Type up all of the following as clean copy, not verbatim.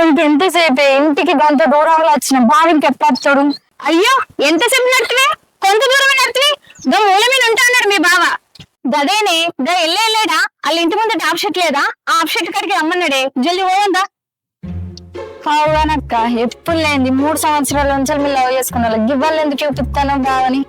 ఇంకెంతసేపే ఇంటికి గంట దూరంలో వచ్చిన బావికి ఎప్పుడు అయ్యో ఎంతసేపు నడుతువే కొంత దూరమే నడుతువి గా మూల మీద ఉంటా అన్నాడు మీ బావ గదేనే గా వెళ్ళేలేడా వాళ్ళ ఇంటి ముందు టాప్ షెట్ లేదా ఆ ఆప్ షెట్ కాడికి రమ్మన్నాడే జల్ది పోయిందా అవునక్క ఎప్పుడు లేని 3 సంవత్సరాల నుంచి మీరు లవ్ చేసుకున్నా గివ్వాలి ఎందుకు చూపిస్తాను బావని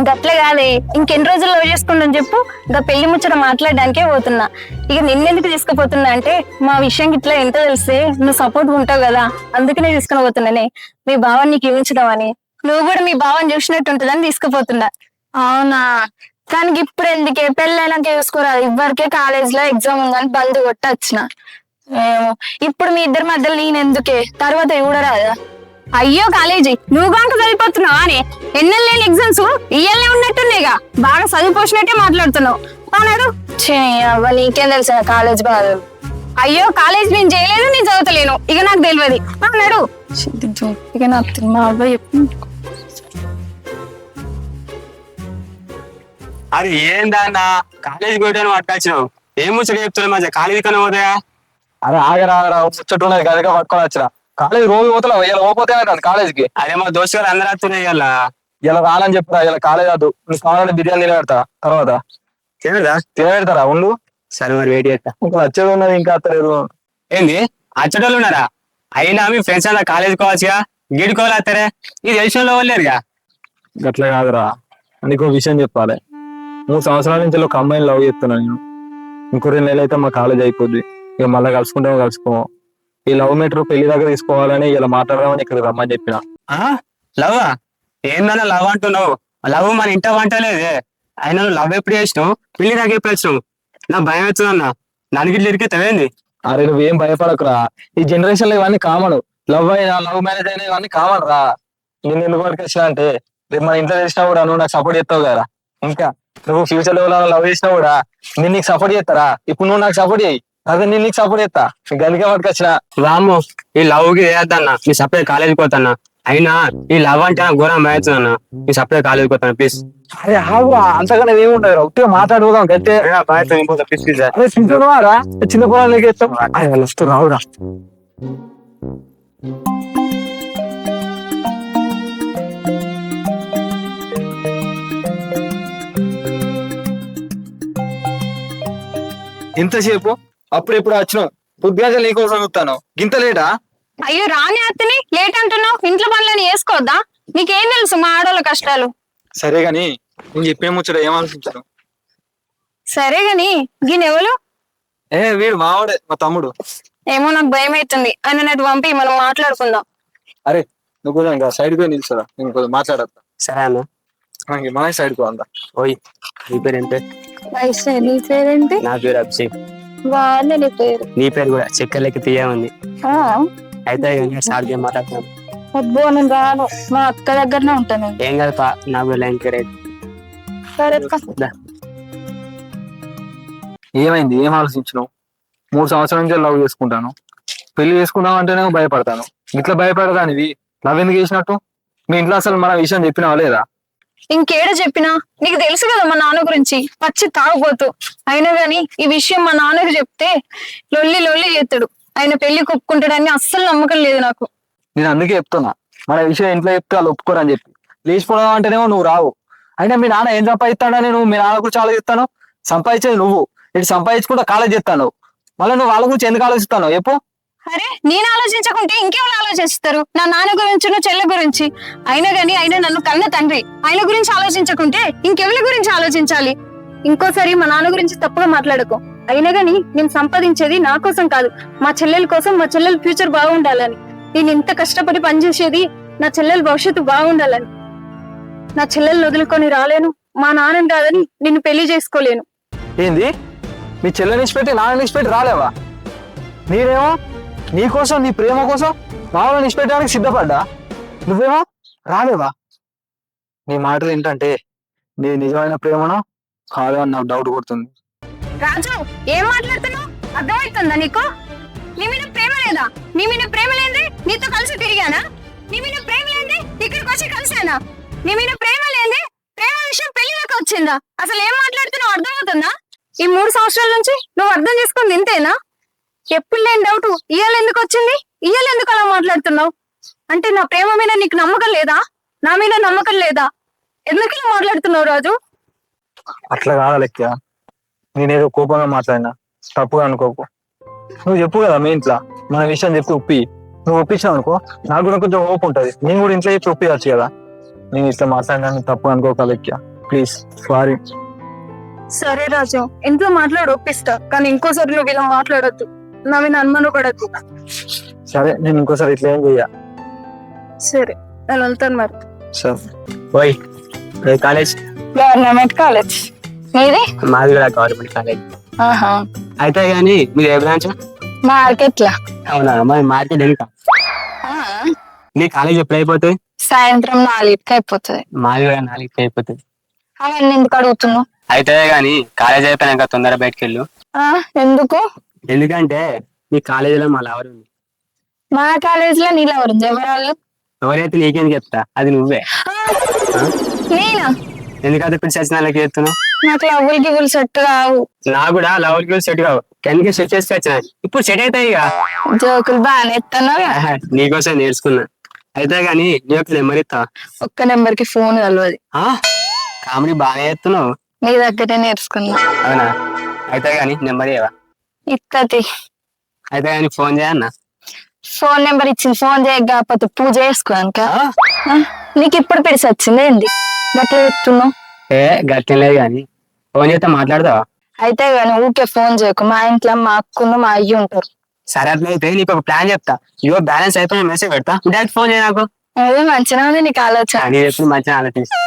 గట్లే కాదే ఇంకెన్ని రోజులు లవ్ చేసుకుంటాను చెప్పు ఇంకా పెళ్లి ముచ్చట మాట్లాడడానికే పోతున్నా ఇక నిన్నెందుకు తీసుకుపోతున్నా అంటే మా విషయం ఇట్లా ఎంతో తెలిస్తే నువ్వు సపోర్ట్ ఉంటావు కదా అందుకనే తీసుకుని పోతున్నానే మీ భావాన్ని నీకు ఇవ్వించదామని నువ్వు కూడా మీ భావాన్ని చూసినట్టు ఉంటుందని తీసుకుపోతున్నా అవునా కానీ ఇప్పుడు ఎందుకే పెళ్ళైనాక చూసుకోరాదు ఇవ్వరికే కాలేజ్ లో ఎగ్జామ్ ఉందని బంద్ కొట్టి వచ్చిన ఇప్పుడు మీ ఇద్దరి మధ్యలో నేను ఎందుకే తర్వాత చూడరాదా అయ్యో కాలేజీ నువ్వు కనుక చదివిపోతున్నావా అని ఎన్నెల్లేని ఎగ్జామ్స్ ఇయ్యలే ఉన్నట్టున్నాయిగా బాగా చదివిపోసినట్టే మాట్లాడుతున్నావు అన్నాడు అవ్వ నీకేం తెలుసా కాలేజ్ బాగా అయ్యో కాలేజ్ నేను చేయలేదు నేను చదువుతలేను ఇక నాకు తెలియదు అన్నాడు ఇక నాకు మా అబ్బాయి అది ఏందన్నా కాలేజీకి పోయాను పట్టుకొచ్చినావు ఏం ముచ్చట చెప్తున్నావు మధ్య కాలేజీ కన్నా పోతాయా అరే ఆగరా ముచ్చట ఉన్నది గదిగా పట్టుకొని వచ్చిన కాలేజ్ రోజు పోతున్నావు ఇలా పోతే కాలేజ్కి అదే మా దోస్తు గారు అందరూ వస్తున్నాయి ఇలా ఇలా రాలని చెప్పురా ఇలా కాలేజ్ వద్దు నువ్వు కావాలంటే బిర్యానీ తినబెడతా తర్వాత తినబెడతారా ఉండు సరే మరి వెయిట్ చేస్తా ఇంకా వచ్చేది ఉన్నది ఇంకా అత్తలేదు ఏంది అచ్చటోళ్ళు ఉన్నారా అయినా మీ ఫ్రెండ్స్ అంతా కాలేజీకి పోవచ్చుగా గీడుకోవాలి వస్తారే ఇది తెలిసిన వాళ్ళేరుగా గట్లా కాదురా నీకు విషయం చెప్పాలి 3 సంవత్సరాల నుంచి ఒక అమ్మాయిని లవ్ చేస్తున్నా నేను ఇంకో 2 నెలలు అయితే మా కాలేజ్ అయిపోద్ది ఇక మళ్ళీ కలుసుకుంటామో కలుసుకోమో ఈ లవ్ మీటర్ పెళ్లి దగ్గర తీసుకోవాలని ఇలా మాట్లాడదామని ఇక్కడ రమ్మని చెప్పిన లవ్ ఏందన్నా లవ్ అంటున్నావు లవ్ మన ఇంట వంటలేదే అయినా నువ్వు లవ్ ఎప్పుడు చేసినావు పెళ్లి దాకా ఎప్పుడు వచ్చినావు నా భయం అవుతుందన్నా నన్ను గిట్ల ఇరికితేంది అరే నువ్వేం భయపడకురా ఈ జనరేషన్ లో ఇవన్నీ కామన్ లవ్ అయినా లవ్ మ్యారేజ్ అయినా ఇవన్నీ కామన్ రా నేను ఎందుకు వరకు వచ్చినా అంటే రేపు మన ఇంట్లో చేసినా కూడా నువ్వు నాకు సపోర్ట్ చేస్తావు కదా ఇంకా నువ్వు ఫ్యూచర్ లో లవ్ చేసినా కూడా నేను నీకు సపోర్ట్ చేస్తారా ఇప్పుడు నువ్వు నాకు సపోర్ట్ చేయి అదే నేను నీకు సపోర్ట్ చేస్తా గదికే పట్టుకొచ్చిన రాము ఈ లవ్ కి వేయద్దన్నా మీ సపరేట్ కాలేజీకి పోతాన్నా అయినా ఈ లవ్ అంటే ఘోరం భయవుతుందన్నా మీ సపరేట్ కాలేజీకి పోతాను ప్లీజ్ అరే ఆవురా అంతగానే ఏముంటది ఉట్టిగా మాట్లాడుకోదాం గట్టే చిన్న పొలాలకి ఇస్తాం రావురా ఇంతసేపు అప్పుడెప్పుడు వచ్చినావు పొద్దుగా నీకోసం చూస్తాను గింత లేటా అయ్యో రాని అత్తని లేట్ అంటున్నావు ఇంట్లో పనులని వేసుకోవద్దా నీకేం తెలుసు మా ఆడోళ్ళ కష్టాలు సరే గాని నేను చెప్పే ముచ్చట ఏం ఆలోచించాను సరే గాని గిన్నెవలు వీడు మావాడే మా తమ్ముడు ఏమో నాకు భయం అవుతుంది ఆయన నటు పంపి మనం మాట్లాడుకుందాం అరే నువ్వు కూడా ఇంకా సైడ్ పోయి నిల్చురా నేను కొంచెం మాట్లాడతా సరే అన్న మన సైడ్ కో అందా ఓయ్ నీ పేరు ఏంటి నీ పేరేంటి నా పేరు అభిషేక్ బాగుంది నీ పేరు నీ పేరు కూడా చెక్కలకి తీయమంది అయితే సార్కి మాట్లాడుతున్నాను అబ్బో నేను రాను మా అక్క దగ్గరనే ఉంటాను ఏం కదా నాకు లైన్ రేట్ సరే ఏమైంది ఏం ఆలోచించినావు 3 సంవత్సరాల నుంచి లవ్ చేసుకుంటాను పెళ్లి చేసుకుందాం అంటేనే భయపడతాను ఇట్లా భయపడదానివి లవ్ ఎందుకు చేసినట్టు మీ ఇంట్లో అసలు మన విషయం చెప్పినావా లేదా ఇంకేడ చెప్పినా నీకు తెలుసు కదా మా నాన్న గురించి పచ్చి తాగుపోతూ అయినా గాని ఈ విషయం మా నాన్నకు చెప్తే లొల్లి చేస్తాడు ఆయన పెళ్లి ఒప్పుకుంటాడని అస్సలు నమ్మకం లేదు నాకు నేను అందుకే చెప్తున్నా మన విషయం ఇంట్లో చెప్తే వాళ్ళు ఒప్పుకోరని చెప్పి లేచిపోవడం అంటేనేమో నువ్వు రావు అయినా మీ నాన్న ఏం సంపాదిస్తాడని నువ్వు మీ నాన్న గురించి ఆలోచిస్తాను సంపాదించేది నువ్వు ఇటు సంపాదించుకుంటా కాలేజ్ చేస్తాను మళ్ళీ నువ్వు వాళ్ళ గురించి ఎందుకు ఆలోచిస్తాను చెప్పు అరే నేను ఆలోచించకుంటే ఇంకెవరు ఆలోచిస్తారు నా నాన్న గురించి నా చెల్లె గురించి అయినా గాని ఆయన నన్ను కన్న తండ్రి ఆయన గురించి ఆలోచించకుంటే ఇంకెవరి గురించి ఆలోచించాలి ఇంకోసారి మా నాన్న గురించి తప్పుగా మాట్లాడుకో అయినా గాని నేను సంపాదించేది నా కోసం కాదు మా చెల్లెల కోసం మా చెల్లెల ఫ్యూచర్ బాగుండాలని నేను ఇంత కష్టపడి పనిచేసేది నా చెల్లెల భవిష్యత్తు బాగుండాలని నా చెల్లెలు వదులుకొని రాలేను మా నాన్నని కాదని నిన్ను పెళ్లి చేసుకోలేను ఏంది మీ చెల్లెని ఇచ్చిపెట్టి నాన్న ఇచ్చిపెట్టి రాలేవా నేనేమో నీ కోసం నీ ప్రేమ కోసం మామూలు నిష్పెట్టడానికి సిద్ధపడ్డా నువ్వేమో రాలేవా నీ మాటలు ఏంటంటే నీ నిజమైన ప్రేమను కాదు అని నాకు డౌట్ కొడుతుంది రాజు ఏం మాట్లాడుతున్నావు అర్థమవుతుందా నీకు నీ మీద ప్రేమ లేదా నీ మీద ప్రేమ లేదే నీతో కలిసి తిరిగానా నీ మీద ప్రేమ లేదే ఇక్కడికి వచ్చి కలిసానా నీ మీద ప్రేమ లేదే ప్రేమ విషయం పెళ్లి దాకా వచ్చిందా అసలు ఏం మాట్లాడుతున్నావు అర్థమవుతుందా ఈ 3 సంవత్సరాల నుంచి నువ్వు అర్థం చేసుకుంది ఇంతేనా ఎప్పుడు లేని డౌట్ ఇవాళ ఎందుకు వచ్చింది? ఇవాళ ఎందుకు అలా మాట్లాడుతున్నావు? అంటే నా ప్రేమ మీద నీకు నమ్మకం లేదా? నా మీద నమ్మకం లేదా? ఎందుకు ఇలా మాట్లాడుతున్నావు రాజు? అట్లా కాదా లెక్క, నేనేదో కోపంగా మాట్లాడినా, తప్పుగా అనుకోకు. నువ్వు చెప్పు కదా మీ ఇంట్లో మన విషయం చెప్పి ఒప్పి, నువ్వు ఒప్పించావు అనుకో నాకు కూడా కొంచెం హోప్ ఉంటది. నేను కూడా ఇంట్లో చెప్పి ఒప్పియచ్చు కదా. నేను ఇట్లా మాట్లాడినా తప్పు అనుకోక లెక్క, ప్లీజ్ సారీ. సరే రాజు, ఇంట్లో మాట్లాడి ఒప్పిస్తా, కానీ ఇంకోసారి నువ్వు ఇలా మాట్లాడొద్దు. నా మీద అనుమానం పడద్దు. సరే నేను ఇంకోసారి ఇట్లా ఏం చెయ్యా. సరే నేను వెళ్తాను మరి. సరే ఓయ్ కాలేజ్? Government college. మీది? మాది కూడా గవర్నమెంట్ కాలేజ్. ఆహా. అయితే గానీ మీరు ఏ బ్రాంచ్? మార్కెట్ లా. అవునా, మరి మార్కెట్ ఎంత? నీ కాలేజ్ ఎప్పుడు అయిపోతుంది? సాయంత్రం 4కి అయిపోతుంది. మాది కూడా 4కి అయిపోతుంది. అవన్నీ ఎందుకు అడుగుతున్నావు? అయితే గానీ కాలేజ్ అయిపోయినాక తొందర బయటకు వెళ్ళు. ఎందుకు? ఎందుకంటే నీ కాలేజీలో మా లవర్ ఉంది. మా కాలేజ్ లో నీళ్ళెవరు? ఎవరాళ్ళు? ఎవరైతే నీకేం చెప్తా, అది నువ్వే. నేనా? ఎందుకంటే ఇప్పుడు సచినాలకి చెప్తున్నావు. నాకు లవ్వులు గివ్వులు సెట్ కావు. నా కూడా లవర్ కి సెట్ కావు, కెన్కి సెట్ చేసి వచ్చిన. ఇప్పుడు సెట్ అవుతాయి ఇక. జోకులు బాగానే ఎత్తున్నావు. నీకోసం నేర్చుకున్నా. అయితే గానీ నీ యొక్క నెంబర్ ఇస్తా. ఒక్క నెంబర్ కి ఫోన్ కలవది. కామెడీ బాగానే చేస్తున్నావు. నీ దగ్గరే నేర్చుకున్నా. అవునా? అయితే గానీ నెంబర్ ఇవ్వ. ఇత్తది. అయితే గానీ ఫోన్ చేయన్నా. ఫోన్ నెంబర్ ఇచ్చింది, ఫోన్ చేయకపోతే పూజ చేసుకోనుక. నీకు ఇప్పుడు పిలిచి వచ్చింది ఏంది గట్ల చెప్తున్నావు? గట్ల లేదు గానీ ఫోన్ చేస్తే మాట్లాడతావా? అయితే గానీ ఊకే ఫోన్ చేయకు. మా ఇంట్లో మా అక్కును మా అయ్యి ఉంటారు. సరే అట్లయితే నీకు ఒక ప్లాన్ చెప్తా. ఇవో బ్యాలెన్స్ అయిపోయిన మెసేజ్ పెడతా, డైరెక్ట్ ఫోన్ చేయ నాకు. అదే మంచిగా ఉంది నీకు ఆలోచన. నేను ఎప్పుడు మంచిగా ఆలోచిస్తా.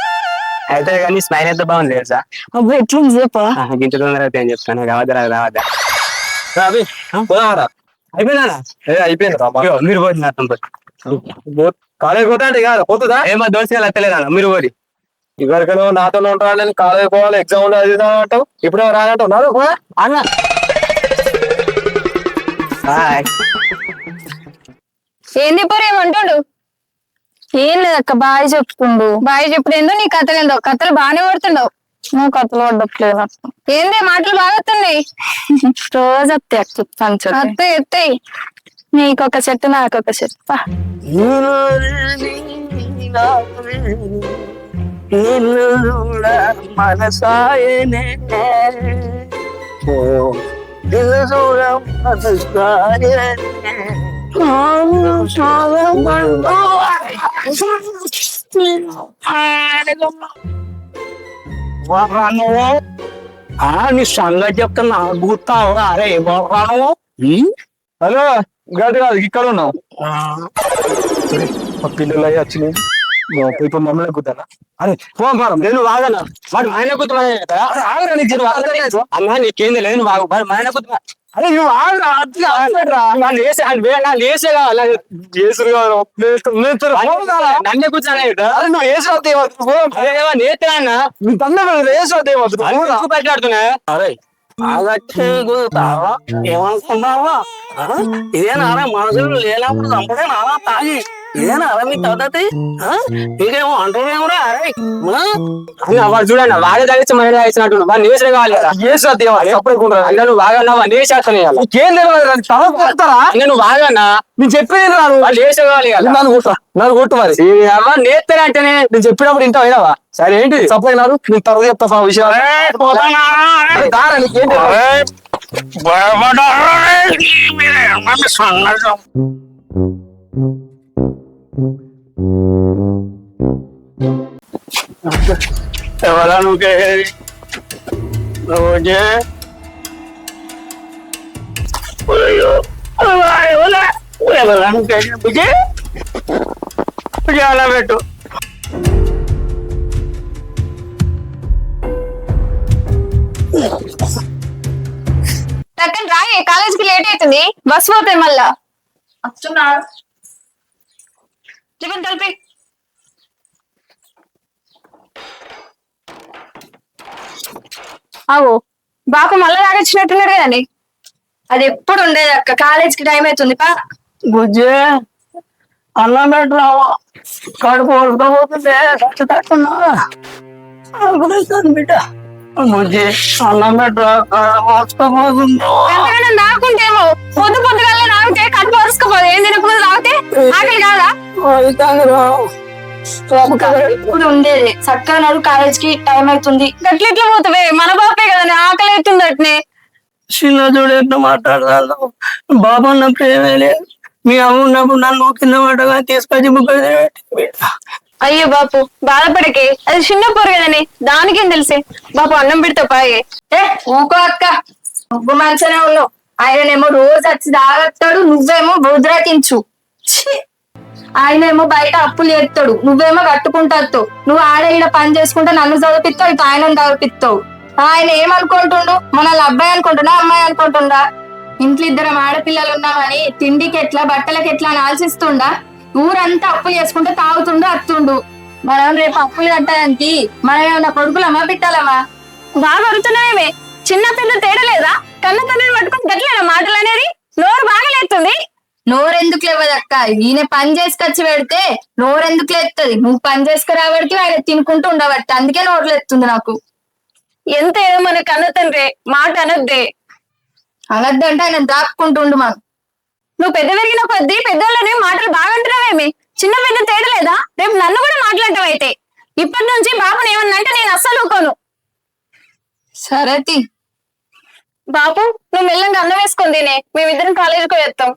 అయితే కానీ స్మైల్ అయితే బాగుంది తెలుసా? అబ్బా ఎట్లుంది చెప్పా. ఇంత తొందరగా ఏం చెప్తాను. రావద్దా రావద్దా? అయిపోయినా అయిపోయింది. మీరు పోతుంది అర్థం కాలేజ్ పోతా అంటే కాదు పోతుందా? ఏమో దోస్తుగా అత్తలేదా మీరు పోరి. ఇవరికైనా నాతో ఉంటాను, కాలేజ్ పోవాలి, ఎగ్జామ్ ఉంది, అది అంటావు. ఇప్పుడు రానంటావు నాతో పో అన్న. ఏంది పోరు ఏమంటాడు? ఏం లేదక్క, బాయ్ చెప్పుకుండు. బాయ్ చెప్పుడేందో నీ కథలు ఏందో. కథలు బాగానే పడుతుండవు. నువ్వు కథలు పడ్డట్లేదు. ఏంది మాటలు బాగా వస్తున్నాయి. రోజు వస్తాయి అక్క. వస్తాయి ఎత్తాయి. నీకొక చెట్టు నాకొక చెట్టు. మనసాయనే నీ సంగతి చెప్తున్నా గుర్తావు. అరే రాను. హలో గది కాదు, ఇక్కడ ఉన్నావు. మా పిల్లలు అయ్యి వచ్చినాయి. ఇప్పుడు మమ్మల్ని కూతానా? అరే ఫోన్ పారం నేను వాగనా? వాడు ఆయన కూతురు అన్నా నీకేంది లేదు. నువ్వు వాగు ఆయన కూతురు. అరే నువ్వు నన్నే కూర్చోనే నువ్వు నేర్చున్నా పెట్టాడుతున్నా. అరే ఏమనుకున్నావా? ఇదేనారా మనసులు లేనప్పుడు చంపడే నారా తాగి ఇదేనారా మీ పద్ధతి? మీకేమో అంటున్నావురా? అరే వాడు చూడండి, వాడే తగ్గించి మహిళ ఇచ్చినట్టు వాడు నేసే కావాలి కదా. నువ్వు బాగా నేసేస్తానే నువ్వు బాగా నేను చెప్పేది వాళ్ళు వేసే కావాలి కదా. నన్ను కొట్టు మరి. నేర్తానే అంటేనే నేను చెప్పినప్పుడు ఇంటో అయినావా? సరే ఏంటి సప్లై నాడు నేను తర్వాత చెప్తా విషయాలు. ఎవరా నువ్వు అలా పెట్టు. టక్కన రా, కాలేజీకి లేట్ అవుతుంది. బస్ పోతాయి మళ్ళా. వస్తున్నా. టిఫిన్ కలిపి. అవు బాపు మళ్ళా తాగొచ్చినట్టున్నాడు కదండి. అది ఎప్పుడు ఉండేది అక్క. కాలేజీకి టైం అవుతుంది. పా బుజ్జి అన్నం పెట్టరావా? కడుపు ఉడకపోతుంది. బిడ్డ బుజ్జి అన్నం పెట్టరా మోసుకపోతుందో ఎంతకైనా నాకుంటేమో పొద్దు పొద్దుగాల నాగితే కడుపు వరుసుకోపోదు. ఏం తినకపోతే తాగితే ఆకలి కాదా? ఇప్పుడు ఉండేది చక్కగా నాడు కాలేజ్ కి టైం అవుతుంది. గట్ల ఎట్లా పోతావే? మన బాపే కదా, ఆకలి అవుతుంది అట్నే. చిన్న చూడు ఎట్లా మాట్లాడతాను. బాబు అన్న ప్రేమే లేదు. మీ అమ్మ ఉన్నప్పుడు నన్ను కింద పడగా తీసుకొచ్చి ముగ్గురు అయ్యో బాపు బాధపడకే, అది చిన్న పొరు కదని దానికేం తెలిసే. బాపు అన్నం పెడతావు పాయే. ఊకో అక్క, నువ్వు మంచిగానే ఉన్నావు. ఆయనేమో రోజు వచ్చి తాగొస్తాడు, నువ్వేమో బుద్రాకించు. ఆయనేమో బయట అప్పులు చేస్తాడు, నువ్వేమో కట్టుకుంటావు. నువ్వు ఆడ ఈడ పని చేసుకుంటే నన్ను చదివిస్తావు, ఇటు ఆయన చదివిస్తావు. ఆయన ఏమనుకుంటుండు? మనల్ని అబ్బాయి అనుకుంటున్నా అమ్మాయి అనుకుంటుండా? ఇంట్లో ఇద్దరం ఆడపిల్లలు ఉన్నామని తిండికి ఎట్లా బట్టలకి ఎట్లా అని ఆలోచిస్తుండా? ఊరంతా అప్పులు చేసుకుంటే తాగుతుండు అత్తుండు. మనం రేపు అప్పులు కట్టడానికి మనం ఏమన్నా కొడుకులమ్మా బిడ్డలమ్మా? బాగా అరుతున్నాయేమే, చిన్న పెద్ద తేడా లేదా? కన్న తండ్రిని పట్టుకుని గట్లేనా మాటలు అనేది? నోరు బాగా లేస్తుంది. నోరెందుకు లేవదక్క? ఈయన పని చేసుకొచ్చి పెడితే నోరెందుకు లేస్తుంది? నువ్వు పని చేసుకురాబడికి ఆయన తినుకుంటూ ఉండబట్టి అందుకే నోరు లేస్తుంది నాకు. ఎంత ఏదో మన కన్న తండ్రి మాట అనొద్దే. అనొద్దంటే ఆయన దాక్కుంటుండు మాకు. నువ్వు పెద్ద పెరిగిన కొద్దీ పెద్దోళ్ళని మాటలు బాగా అంటున్నావేమి? చిన్న పెద్ద తేడా లేదా? రేపు నన్ను కూడా మాట్లాడటం అయితే ఇప్పటి నుంచి బాబుని ఏమన్నా అంటే నేను అస్సలు ఊకోను. సరేతి బాబు, నువ్వు మెల్లంగా అన్నం వేసుకొని తినే, మేమిద్దరం కాలేజీకి వేస్తాం.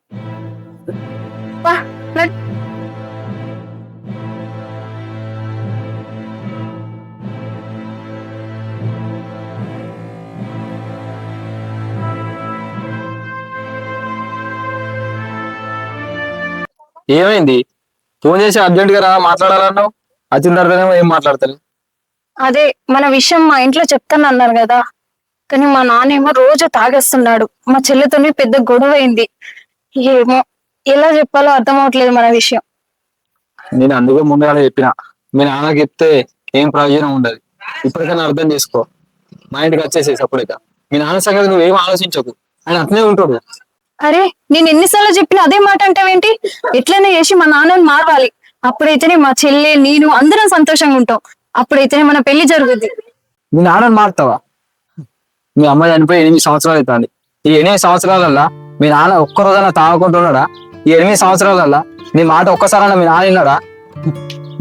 ఏమైంది? ఫోన్ చేసి అర్జెంట్ గా రా మాట్లాడాలన్నావు. వచ్చిన తర్వాతనేమో ఏం మాట్లాడతారు? అదే మన విషయం మా ఇంట్లో చెప్తాను అన్నారు కదా, కానీ మా నాన్నేమో రోజు తాగేస్తున్నాడు. మా చెల్లితోని పెద్ద గొడవ అయింది. ఏమో ఎలా చెప్పాలో అర్థం అవట్లేదు మన విషయం. నేను అందుకే ముందుగానే చెప్పిన, మీ నాన్నకి చెప్తే ఏం ప్రయోజనం ఉండదు. ఇప్పటికైనా అర్థం చేసుకో. మా ఇంటికి వచ్చేసేసి అప్పుడైతే మీ నాన్న సంగతి నువ్వేం ఆలోచించకు, ఆయన అట్నే ఉంటాడు. అరే నేను ఎన్నిసార్లు చెప్పినా అదే మాట అంటావేంటి? ఎట్లైనా చేసి మా నాన్నని మారాలి. అప్పుడైతేనే మా చెల్లి నేను అందరం సంతోషంగా ఉంటాం. అప్పుడైతేనే మన పెళ్లి జరుగుద్ది. మీ నాన్నని మారుతావా? మీ అమ్మాయి చనిపోయి 8 సంవత్సరాలు అవుతుంది. ఈ 8 సంవత్సరాలల్లా మీ నాన్న ఒక్కరోజైనా తాగుకుంటున్నాడా? ఈ 8 సంవత్సరాలల్లా నీ మాట ఒక్కసారైనా మీ నాన్న విన్నాడా?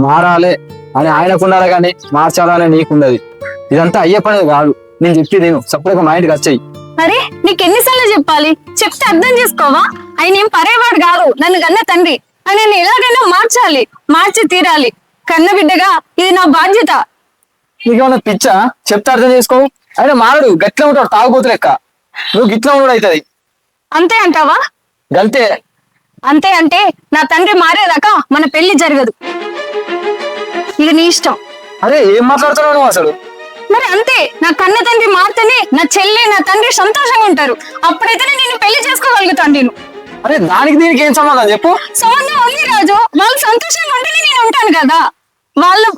మారాలి అని ఆయనకున్నారా కానీ మార్చాలని నీకున్నది. ఇదంతా అయ్యే పని కాదు. నేను చెప్పి నేను సపరేట్గా మా ఇంటికి వచ్చాయి. అరే నీకు ఎన్నిసార్లు చెప్పాలి? చెప్తే అర్థం చేసుకోవా? ఆయన ఏం పరేవాడు కాదు, నన్ను కన్న తండ్రి. ఆయన ఎలాగైనా మార్చాలి, మార్చి తీరాలి. కన్న బిడ్డగా ఇది నా బాధ్యత. నీకేమన్నా పిచ్చా? చెప్తే అర్థం చేసుకో. ఆయన మారడు, గట్లా ఉంటాడు, తాగుబోతు లెక్క. నువ్వు గిట్లా ఉండడు అవుతుంది. అంతే అంటావా? గంతే. అంతే అంటే నా తండ్రి మారేదాకా మన పెళ్లి జరగదు. ఇక నీ ఇష్టం. అరే ఏం మాట్లాడుతున్నావు నువ్వు అసలు? మరి అంతే, నా కన్న తండ్రి మారితేనే నా చెల్లి నా తండ్రి సంతోషంగా ఉంటారు. అప్పుడైతేనే నేను పెళ్లి చేసుకోగలుగుతాను. నేను అరే దానికి దీనికి ఏం సంబంధం చెప్పు? సంబంధం ఉంది రాజు. వాళ్ళు సంతోషంగా ఉంటేనే నేను ఉంటాను కదా. వాళ్ళు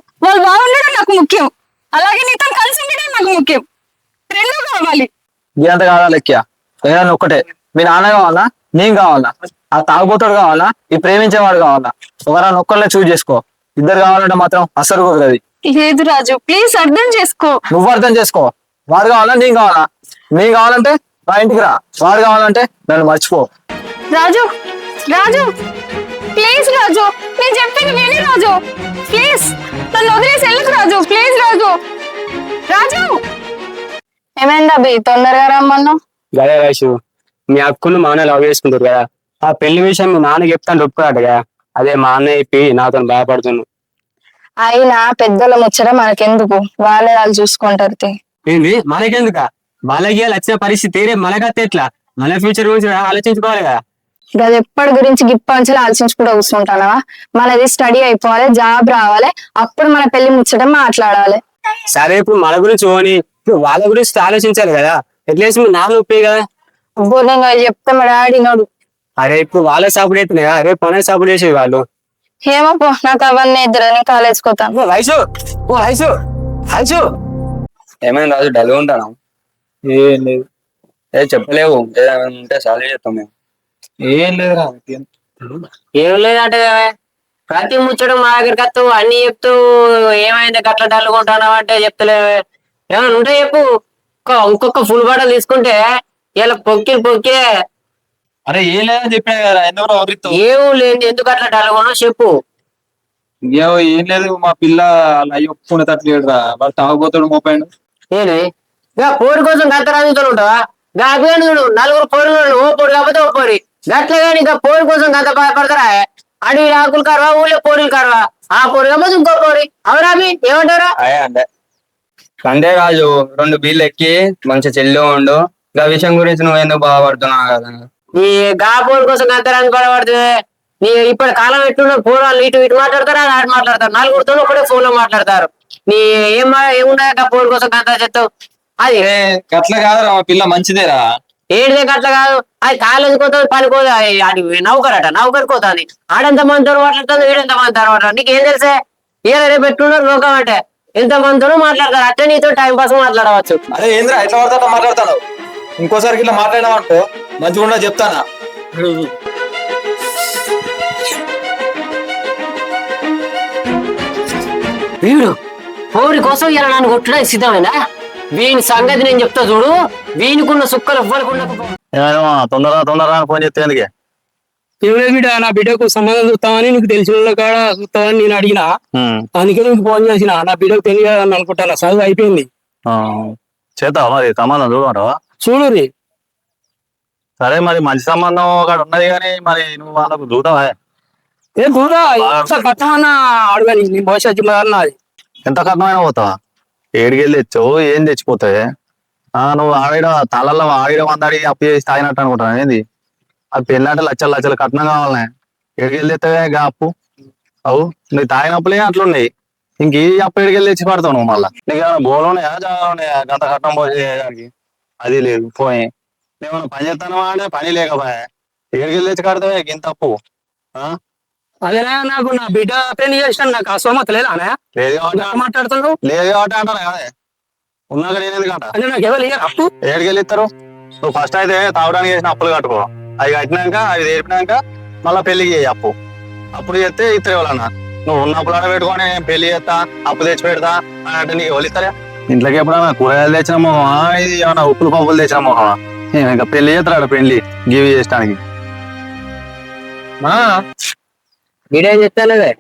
బాగుండడం నాకు ముఖ్యం, అలాగే నీతో కలిసి ఉండడం నాకు ముఖ్యం. రెండు కావాలి. ఇదంత కాదా లెక్క? ఏదైనా ఒక్కటే, మీ నాన్న కావాలా, నేను కావాలా, ఆ తాగుబోతాడు కావాలా, ఈ ప్రేమించేవాడు కావాలా? ఒకరాని ఒక్కళ్ళే చూజ్ చేసుకో. ఇద్దరు కావాలంటే మాత్రం అస్సలు కుదరది. లేదు రాజు, ప్లీజ్ అర్థం చేసుకో. నువ్వు అర్థం చేసుకో. వాడు కావాలా, నేను కావాలా? నేను కావాలంటే మా ఇంటికి రా, వాడు కావాలంటే నన్ను మర్చిపో. రాజు రాజు ప్లీజ్ రాజు, నేను చెప్పింది విని రాజు. ప్లీజ్ నన్ను వదిలేసి వెళ్ళకు రాజు. ప్లీజ్ రాజు. రాజు ఏమైందా బి? తొందరగా రమ్మన్నావు. గదే వయసు మీ అక్కులు మా అన్న లవ్ చేసుకుంటారు కదా, ఆ పెళ్లి విషయం మీ నాన్న చెప్తాను ఒప్పుకోరాడు కదా. అదే మా అన్న చెప్పి నాతో భయపడుతున్నాను. అయినా పెద్దల ముచ్చట మనకెందుకు, వాళ్ళు చూసుకుంటారు. ఏంది మనకెందుక? వాళ్ళకి వచ్చిన పరిస్థితి రేపు మనకత్తే ఎట్లా? మన ఫ్యూచర్ గురించి ఆలోచించుకోవాలి కదా. అది ఎప్పటి గురించి గిప్పంచాలి ఆలోచించుకుంటూ కూర్చుంటానవా? మనది స్టడీ అయిపోవాలి, జాబ్ రావాలి, అప్పుడు మన పెళ్లి ముచ్చట మాట్లాడాలి. సరే ఇప్పుడు మన గురించి పోని, ఇప్పుడు వాళ్ళ గురించి ఆలోచించాలి కదా. ఎట్లేసి మీ నాన్న ఒప్పే కదా. నేను చెప్తే మా డాడీ నడు. అరే ఇప్పుడు వాళ్ళే సపోర్ట్ అవుతున్నాయి కదా, రేపు పనే సపోర్ట్ చేసేది వాళ్ళు. ఏమో పో, నాకు అవన్నీ ఇద్దరు కాలేజ్కి పోతాను. వయసు వయసు వయసు ఏమైనా రాజు డల్గా ఉంటాను? ఏం లేదు. చెప్పలేవు, ఏమైనా ఉంటే సాల్వ్ చేస్తాం మేము. ఏం లేదురా. ఏం లేదంటే ప్రతి ముచ్చడం మా దగ్గరికి వస్తావు, అన్ని చెప్తూ ఏమైంది గట్ల డల్లుకుంటున్నావు అంటే చెప్తలేవే. ఏమైనా ఉంటే చెప్పు. ఇంకొక ఫుల్ బాటలు తీసుకుంటే ఇలా పొక్కి అరే ఏం లేదని చెప్పినా కదా ఎందుకు వదిలిస్తావు? ఏం లేదు. ఎందుకు అట్లా డల్గొనో చెప్పు. ఏం లేదు మా పిల్ల అయ్యో పుణ్య తట్టలేడురా వాడు తాగుపోతాడు మోపాడు. నేను ఇక పోరు కోసం గంత రాజుతూ ఉంటావా? చూడు నలుగురు పోరు ఓ పోరు కాకపోతే ఓ పోరి గట్ల కానీ ఇంకా పోరు కోసం గంత బాధపడతారా? అడవి ఆకులు కరవా ఊళ్ళో పోరీలు కరవా? ఆ పోరు కాకపోతే ఇంకో పోరి అవరామి ఏమంటారా? అంటే సండే రాజు 2 బీర్లు ఎక్కి మంచి చెల్లి ఉండు. గా విషయం గురించి నువ్వు ఎందుకు బాధపడుతున్నావు కదా? ఈ గా పోరు కోసం గంత రాజు పడబడుతుంది. నీ ఇప్పటి కాలం ఎట్లున్న పూర్వాలు ఇటు మాట్లాడతారు అటు మాట్లాడతారు. నలుగురితో ఒకటే ఫోన్ లో మాట్లాడతారు. నీ ఏముండదు పోరు కోసం గంత చెప్తావు. అది అట్లా కాదురా మా పిల్ల మంచిదేరా. ఏడిదే అట్లా కాదు. అది కాలేజీ పోతుంది పనికోదు. అది నౌకరట నౌకరికి పోతుంది. ఆడెంత మందితో మాట్లాడుతుంది వీడెంత మంది తర్వాత నీకు ఏం తెలిసే? ఏ రేపు ఎట్లున్నారు లోకం అంటే ఎంత మందితో మాట్లాడతారు. అట్లా నీతో టైం పాస్ మాట్లాడవచ్చు. అరే ఏంద్రా ఎట్లా పడతా మాట్లాడతాను? ఇంకోసారికి ఇట్లా మాట్లాడినామంటో మంచిగా ఉండదు చెప్తానా. వీడు పోరి కోసం ఇలా నన్ను కొట్టడానికి సిద్ధమేనా? వీని సంగతి నేను చెప్తా చూడు. వీనికున్న సుక్కలు ఎవ్వరికి ఉండకపో. తొందరగా ఫోన్ చేస్తే ఎందుకే? ఏమిలే బిడ్డ, నా బిడ్డకు సంబంధం చూస్తామని నీకు తెలిసిన కాడ చూస్తామని నేను అడిగినా. అందుకే నీకు ఫోన్ చేసిన. నా బిడ్డకు తెలియదని అనుకుంటాను. చదువు అయిపోయింది. చేద్దాం మరి సంబంధం చూడమంటావా? చూడు రే. సరే మరి మంచి సంబంధం ఒకటి ఉన్నది కానీ మరి నువ్వు వాళ్ళకు చూద్దావా? ఏ కూడా కట్టమన్నా అడగని నీ భవిష్యత్తు నాది. ఎంత కట్నమైనా పోతావా? ఏడికెళ్ళి తెచ్చావు ఏం తెచ్చిపోతాయి? నువ్వు తలల్లో ఆడిడ వందాడి అప్పు చేసి తాగినట్టు అనుకుంటాను. ఏంది అది పెళ్ళంటే లక్షలు కట్నం కావాలనే. ఏడికెళ్ళి తెస్తావే గా అప్పు? అవు నువ్వు తాగినప్పులే అట్లున్నాయి. ఇంక ఈ అప్పు ఏడికెళ్ళి తెచ్చి పడతావు నువ్వు మళ్ళీ. నీకు ఏమైనా బోలున్నాయా జాగా ఉన్నాయా గంత కట్నం పోసేయడానికి? అది లేదు పోయి. నువ్వు పని చేస్తాను అంటే పని లేకపోయా ఏడికెళ్ళి తెచ్చి కడతావే ఇంత అప్పు? అదేనా నాకు నా బిడ్డ పెళ్లి చేసిన నాకు అసమత లేదా లేదు కాబట్టి మాట్లాడుతున్నావు. లేదు కాబట్టి అంటాను కదే. ఉన్నాక నేను కంట అంటే నాకు ఎవరు అప్పు ఏడికెళ్ళి ఇస్తారు? నువ్వు ఫస్ట్ అయితే తాగడానికి చేసిన అప్పులు కట్టుకో. అవి కట్టినాక అవి తీర్పినాక మళ్ళీ పెళ్లికి చేయి అప్పు. అప్పుడు చేస్తే ఇద్దరు ఎవరన్నా నువ్వు ఉన్న అప్పులు ఆడ పెట్టుకొని పెళ్లి చేస్తా అప్పు తెచ్చి పెడతా అని అంటే నీకు ఎవరు ఇస్తారా? ఇంట్లోకి ఎప్పుడన్నా కూరగాయలు తెచ్చిన మొహమా? ఇది ఏమన్నా ఉప్పులు పప్పులు తెచ్చిన మొహమా? ఇంకా పెళ్లి చేస్తాడు పెళ్లి గివి చేయడానికి. వీడేం చెప్తానదే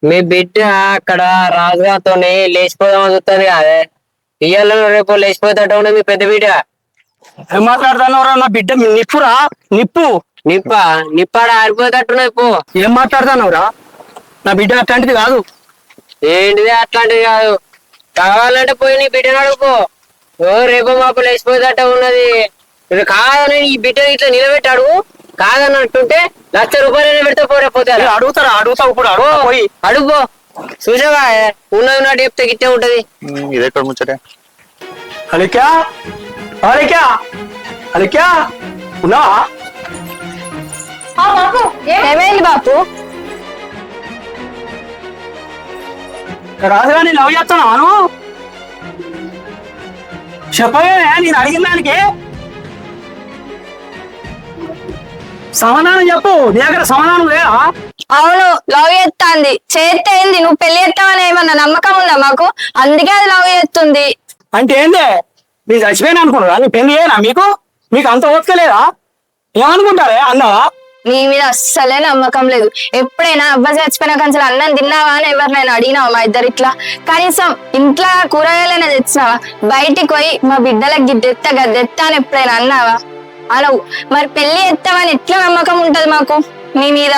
మీ బిడ్డ అక్కడ రాజుగారితో లేచిపోదామని చూస్తుంది కాదే. ఇయ్యాల రేపు లేచిపోతాట ఉండే మీ పెద్ద బిడ్డ. ఏం మాట్లాడుతున్నావురా? నా బిడ్డ నిప్పురా నిప్పాడ ఆరిపోతట్టున్నది పో. ఏం మాట్లాడుతున్నావురా? నా బిడ్డ అట్లాంటిది కాదు. ఏంటిది అట్లాంటిది కాదు? కావాలంటే పోయి నీ బిడ్డను అడుగుపో. రేపు మాపు లేచిపోతట్ట ఉన్నది. ఇది కాదని ఈ బిడ్డని ఇట్లా నిలబెట్టాడు. కాదని అంటుంటే ₹1,00,000 పెడితే పోతే అడుగుతా ఇప్పుడు పోయి అడుగుపో. చూసావా ఉన్నది నాటి చెప్తే గిట్టే ఉంటది. ఇది ఎక్కడ ముచ్చటే? అలిక్యా ఉన్నావా? ఏమైంది బాపు? రాజుగా నేను లవ్ చేస్తున్నాను. చెప్పవే నేను అడిగిన దానికి సమాధానం చెప్పు. నీ దగ్గర సమాధానం లేదా? అవును లవ్ చేస్తాంది. చేస్తే ఏంది? నువ్వు పెళ్లి చేస్తావని ఏమన్నా నమ్మకం ఉందా మాకు? అందుకే అది లవ్ చేస్తుంది. అంటే ఏంది? నేను చచ్చిపోయినా అనుకున్నారా? నీ పెళ్లి చేయనా? మీకు అంత ఓపిక లేదా? ఏమనుకుంటారే అన్నావా? నీ మీద అస్సలే నమ్మకం లేదు. ఎప్పుడైనా అవ్వ చచ్చిపోయిన కంచెలు అన్నం తిన్నావా అని ఎవరినైనా అడిగినావా? మా ఇద్దరు ఇట్లా కనీసం ఇంట్లో కూరగాయలైనా తెచ్చినావా? బయటికి పోయి మా బిడ్డలకు గిద్దెత్తా గద్దెత్తా అని ఎప్పుడైనా అన్నావా? అనవు. మరి పెళ్లి ఎత్తావని ఎట్లా నమ్మకం ఉంటది మాకు నీ మీద?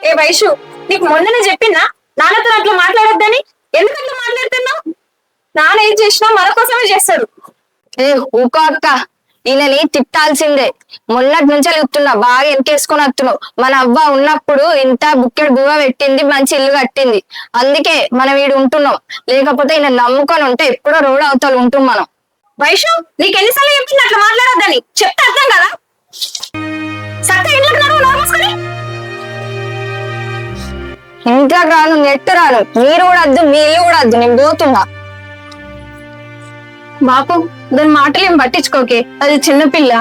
ఏ వైషు, నీకు మొన్ననే చెప్పినా నాన్నతో అట్లా మాట్లాడొద్దని? ఎందుకు అట్లా మాట్లాడుతున్నావు? నాన్న ఏం చేసినా మన కోసమే చేస్తాడు. ఏ ఊకో అక్క, ఈయనని తిట్టాల్సిందే. మొన్నటి నుంచి చెప్తున్నా, బాగా వెనకేసుకొని వస్తున్నావు. మన అవ్వ ఉన్నప్పుడు ఇంత బుక్కెడు బువ్వ పెట్టింది, మంచి ఇల్లు కట్టింది. అందుకే మనం వీడు ఉంటున్నాం. లేకపోతే ఈయన నమ్ముకొని ఉంటే ఎప్పుడో రోడ్ అవతల ఉంటుం మనం. వైషు, నీకు ఎన్నిసార్లు చెప్పింది అట్లా మాట్లాడొద్దని? చెప్తే అర్థం కదా? సక్క ఇంట్లోకి నడువు నోరుమూసుకొని. ఇంట్లోకి రాను, నెట్టు రాను. మీరు కూడా వద్దు, మీ ఇల్లు కూడా వద్దు. నేను పోతున్నా. బాపు, దాని మాటలు ఏం పట్టించుకోకే. అది చిన్నపిల్ల.